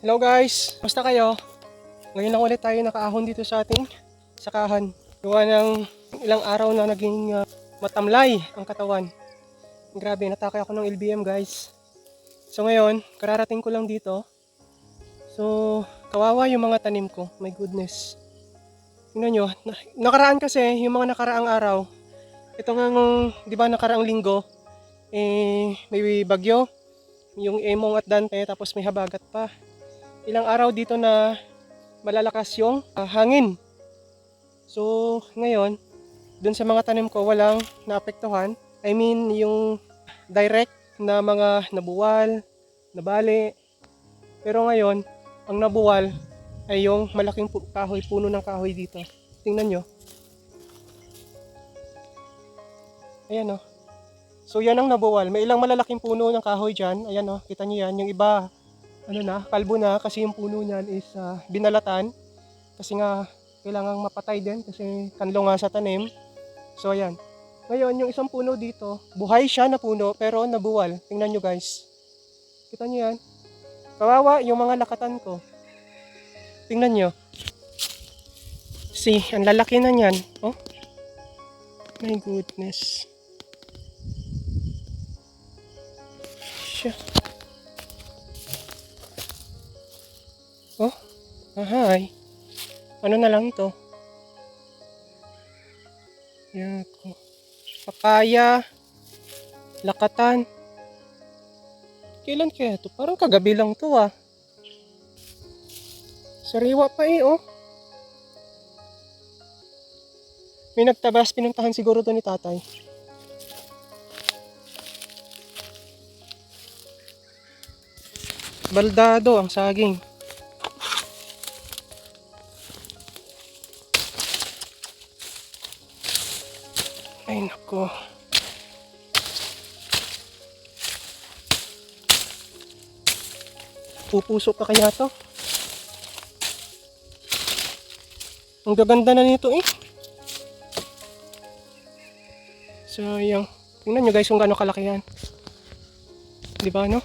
Hello guys, basta kayo? Ngayon lang ulit tayo nakaahon dito sa ating sakahan. Gawa ng ilang araw na naging matamlay ang katawan. Grabe, natakay ako ng LBM guys. So ngayon, kararating ko lang dito. So, kawawa yung mga tanim ko. My goodness. Tingnan nyo, nakaraan kasi, yung mga nakaraang araw, ito nga di ba nakaraang linggo, may bagyo, yung Emong at Dante, tapos may habagat pa. Ilang araw dito na malalakas yung hangin. So, ngayon, dun sa mga tanim ko, walang naapektuhan. I mean, yung direct na mga nabuwal, nabali. Pero ngayon, ang nabuwal ay yung malaking kahoy, puno ng kahoy dito. Tingnan nyo. Ayan o. So, yan ang nabuwal. May ilang malalaking puno ng kahoy dyan. Ayan o, kita nyo yan. Yung iba, kalbo na kasi yung puno niyan is binalatan. Kasi nga, kailangang mapatay din kasi kanlo nga sa tanim. So, ayan. Ngayon, yung isang puno dito, buhay siya na puno pero nabuwal. Tingnan nyo guys. Kita nyo yan. Kawawa yung mga lakatan ko. Tingnan nyo. See, ang lalaki na niyan. Oh. My goodness. Siya. Oh. Ahay. Ano na lang to? Yan ko. Papaya. Lakatan. Kailan kaya to? Parang kagabi lang to ah. Sariwa pa oh. May nagtabas, pinuntahan siguro to ni tatay. Baldado ang saging. Ay nako. Pupuso pa kaya to? Ang gaganda na nito eh. Sayang. Tingnan nyo guys kung gaano kalaki yan. Di ba no?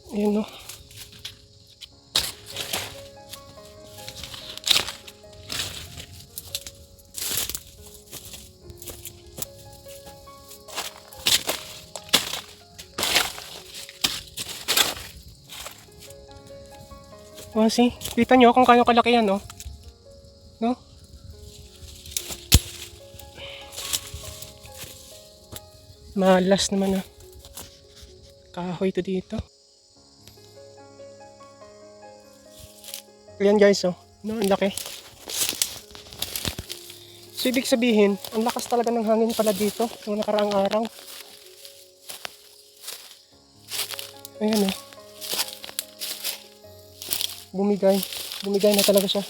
Ayan no. Oh, see? Kita nyo kung gaano kalaki yan no? No? Malas naman ah. Kahoy to dito. Ayan guys oh. No, ang laki. So ibig sabihin, ang lakas talaga ng hangin pala dito yung nakaraang araw. Ayan oh. Bumigay. Bumigay na talaga siya.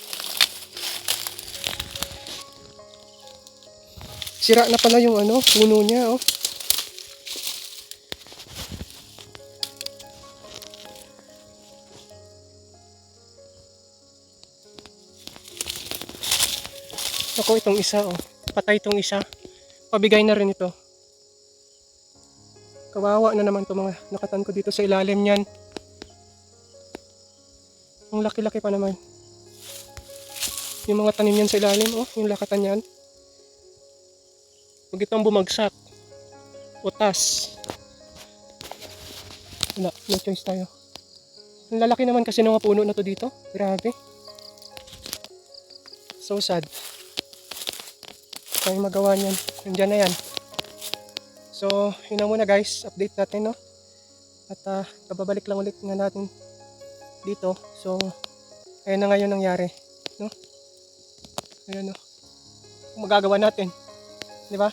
Sira na pala yung puno niya oh. Ako itong isa oh. Patay itong isa. Pabigay na rin ito. Kawawa na naman itong mga nakatan ko dito sa ilalim niyan. Ang laki-laki pa naman. Yung mga tanim yan sa ilalim oh. Yung lakatan yan. Huwag itong bumagsak. Utas. Wala. No choice tayo. Ang lalaki naman kasi ng mga puno na to dito. Grabe. So sad. Kaya magawa niyan. Nandiyan na yan. So, yun na muna guys. Update natin, no? At kababalik lang ulit nga natin dito. So, ayun na ngayon nangyari. No? Ayun, no? Magagawa natin. Di ba?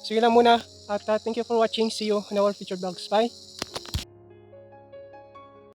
So, yun lang muna. At thank you for watching. See you in our future vlogs. Bye!